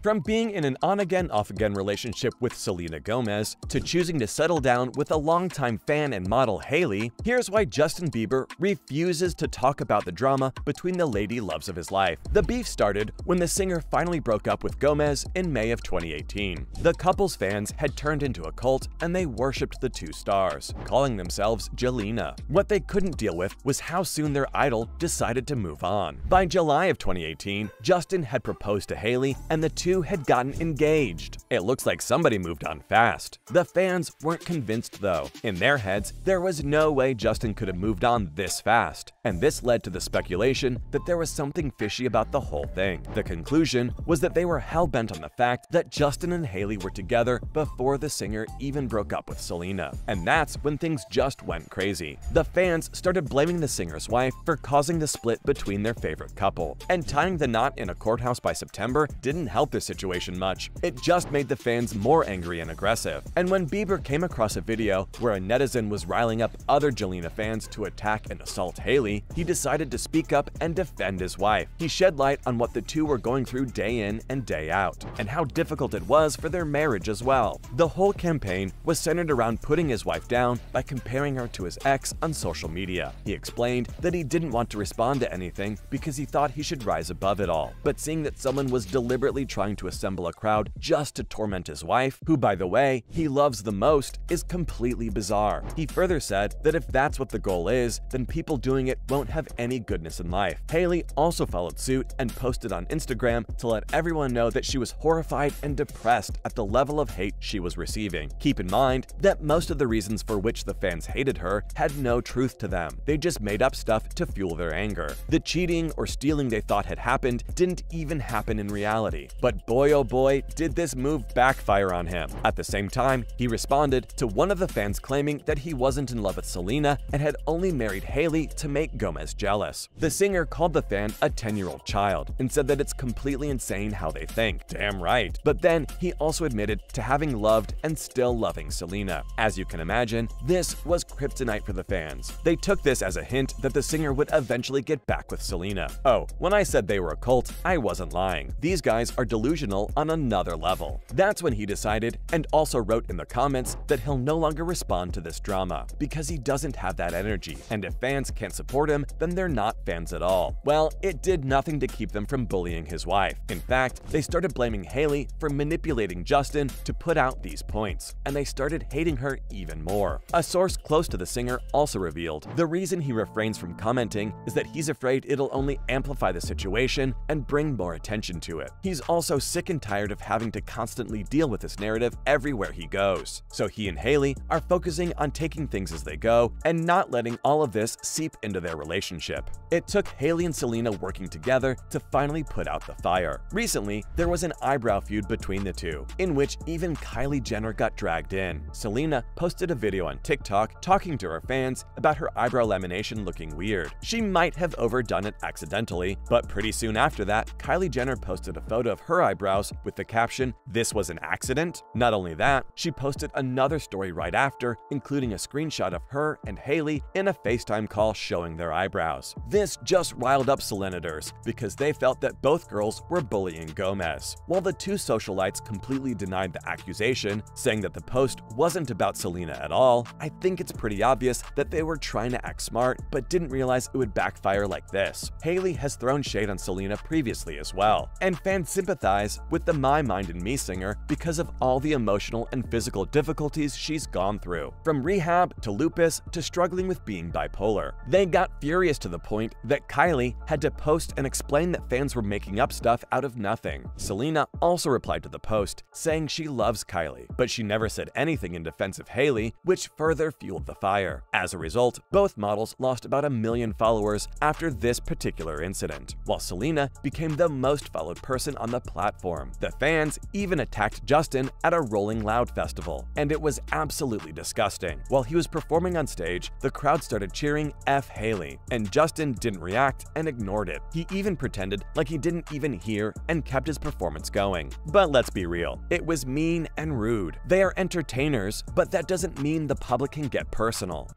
From being in an on-again, off-again relationship with Selena Gomez to choosing to settle down with a longtime fan and model Hailey, here's why Justin Bieber refuses to talk about the drama between the lady loves of his life. The beef started when the singer finally broke up with Gomez in May of 2018. The couple's fans had turned into a cult and they worshipped the two stars, calling themselves Jelena. What they couldn't deal with was how soon their idol decided to move on. By July of 2018, Justin had proposed to Hailey and the two had gotten engaged. It looks like somebody moved on fast. The fans weren't convinced though. In their heads, there was no way Justin could have moved on this fast, and this led to the speculation that there was something fishy about the whole thing. The conclusion was that they were hell-bent on the fact that Justin and Hailey were together before the singer even broke up with Selena. And that's when things just went crazy. The fans started blaming the singer's wife for causing the split between their favorite couple, and tying the knot in a courthouse by September didn't help the situation much. It just made the fans more angry and aggressive. And when Bieber came across a video where a netizen was riling up other Jelena fans to attack and assault Hailey, he decided to speak up and defend his wife. He shed light on what the two were going through day in and day out, and how difficult it was for their marriage as well. The whole campaign was centered around putting his wife down by comparing her to his ex on social media. He explained that he didn't want to respond to anything because he thought he should rise above it all. But seeing that someone was deliberately trying to assemble a crowd just to torment his wife, who by the way, he loves the most, is completely bizarre. He further said that if that's what the goal is, then people doing it won't have any goodness in life. Hailey also followed suit and posted on Instagram to let everyone know that she was horrified and depressed at the level of hate she was receiving. Keep in mind that most of the reasons for which the fans hated her had no truth to them. They just made up stuff to fuel their anger. The cheating or stealing they thought had happened didn't even happen in reality. But boy oh boy, did this move backfire on him. At the same time, he responded to one of the fans claiming that he wasn't in love with Selena and had only married Hailey to make Gomez jealous. The singer called the fan a 10-year-old child and said that it's completely insane how they think. Damn right. But then he also admitted to having loved and still loving Selena. As you can imagine, this was kryptonite for the fans. They took this as a hint that the singer would eventually get back with Selena. Oh, when I said they were a cult, I wasn't lying. These guys are delusional on another level. That's when he decided, and also wrote in the comments, that he'll no longer respond to this drama because he doesn't have that energy, and if fans can't support him, then they're not fans at all. Well, it did nothing to keep them from bullying his wife. In fact, they started blaming Hailey for manipulating Justin to put out these points, and they started hating her even more. A source close to the singer also revealed the reason he refrains from commenting is that he's afraid it'll only amplify the situation and bring more attention to it. He's also sick and tired of having to constantly deal with this narrative everywhere he goes. So he and Hailey are focusing on taking things as they go and not letting all of this seep into their relationship. It took Hailey and Selena working together to finally put out the fire. Recently, there was an eyebrow feud between the two, in which even Kylie Jenner got dragged in. Selena posted a video on TikTok talking to her fans about her eyebrow lamination looking weird. She might have overdone it accidentally, but pretty soon after that, Kylie Jenner posted a photo of her eyebrows with the caption, "This was an accident?" Not only that, she posted another story right after, including a screenshot of her and Hailey in a FaceTime call showing their eyebrows. This just riled up Selenators because they felt that both girls were bullying Gomez. While the two socialites completely denied the accusation, saying that the post wasn't about Selena at all, I think it's pretty obvious that they were trying to act smart but didn't realize it would backfire like this. Hailey has thrown shade on Selena previously as well, and fans sympathize with the My Mind and Me singer because of all the emotional and physical difficulties she's gone through. From rehab to lupus to struggling with being bipolar. They got furious to the point that Kylie had to post and explain that fans were making up stuff out of nothing. Selena also replied to the post, saying she loves Kylie, but she never said anything in defense of Hailey, which further fueled the fire. As a result, both models lost about 1 million followers after this particular incident, while Selena became the most followed person on the platform. The fans even attacked Justin at a Rolling Loud festival, and it was absolutely disgusting. While he was performing on stage, the crowd started cheering F Hailey, and Justin didn't react and ignored it. He even pretended like he didn't even hear and kept his performance going. But let's be real, it was mean and rude. They are entertainers, but that doesn't mean the public can get personal.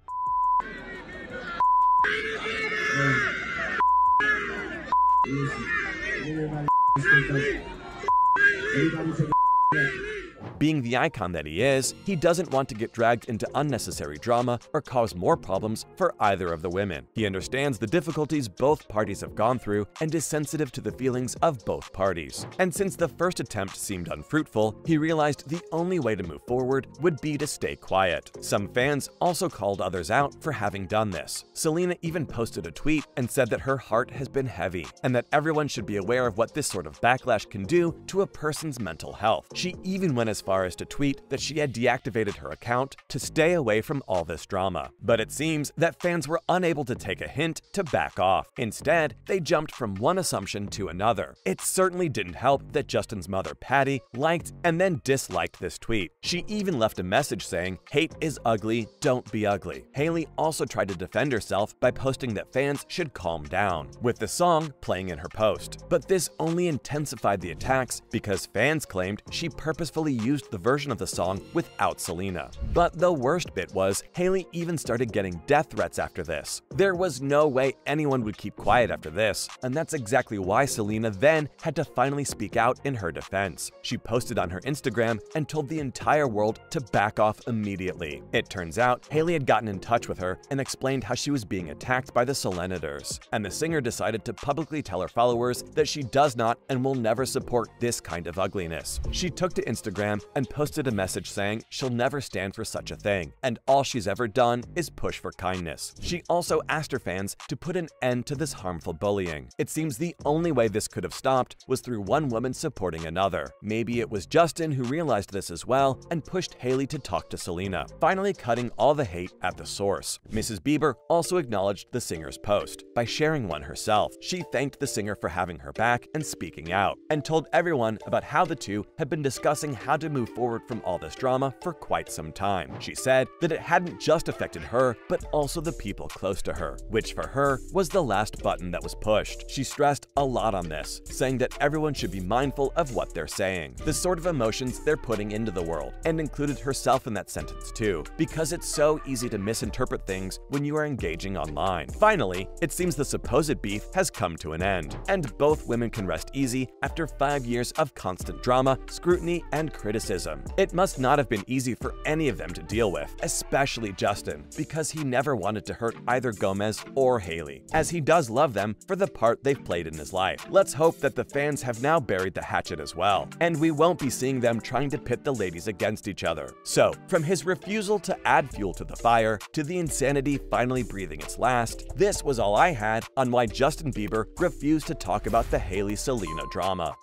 Being the icon that he is, he doesn't want to get dragged into unnecessary drama or cause more problems for either of the women. He understands the difficulties both parties have gone through and is sensitive to the feelings of both parties. And since the first attempt seemed unfruitful, he realized the only way to move forward would be to stay quiet. Some fans also called others out for having done this. Selena even posted a tweet and said that her heart has been heavy and that everyone should be aware of what this sort of backlash can do to a person's mental health. She even went as far as to tweet that she had deactivated her account to stay away from all this drama. But it seems that fans were unable to take a hint to back off. Instead, they jumped from one assumption to another. It certainly didn't help that Justin's mother, Patty, liked and then disliked this tweet. She even left a message saying, "Hate is ugly, don't be ugly." Hailey also tried to defend herself by posting that fans should calm down, with the song playing in her post. But this only intensified the attacks because fans claimed she purposefully used the version of the song without Selena. But the worst bit was, Hailey even started getting death threats after this. There was no way anyone would keep quiet after this, and that's exactly why Selena then had to finally speak out in her defense. She posted on her Instagram and told the entire world to back off immediately. It turns out, Hailey had gotten in touch with her and explained how she was being attacked by the Selenators, and the singer decided to publicly tell her followers that she does not and will never support this kind of ugliness. She took to Instagram and posted a message saying she'll never stand for such a thing, and all she's ever done is push for kindness. She also asked her fans to put an end to this harmful bullying. It seems the only way this could have stopped was through one woman supporting another. Maybe it was Justin who realized this as well and pushed Hailey to talk to Selena, finally cutting all the hate at the source. Mrs. Bieber also acknowledged the singer's post by sharing one herself. She thanked the singer for having her back and speaking out, and told everyone about how the two had been discussing how to move forward from all this drama for quite some time. She said that it hadn't just affected her, but also the people close to her, which for her was the last button that was pushed. She stressed a lot on this, saying that everyone should be mindful of what they're saying, the sort of emotions they're putting into the world, and included herself in that sentence too, because it's so easy to misinterpret things when you are engaging online. Finally, it seems the supposed beef has come to an end, and both women can rest easy after 5 years of constant drama, scrutiny, and criticism. It must not have been easy for any of them to deal with, especially Justin, because he never wanted to hurt either Gomez or Hailey, as he does love them for the part they've played in his life. Let's hope that the fans have now buried the hatchet as well, and we won't be seeing them trying to pit the ladies against each other. So, from his refusal to add fuel to the fire, to the insanity finally breathing its last, this was all I had on why Justin Bieber refused to talk about the Hailey-Selena drama.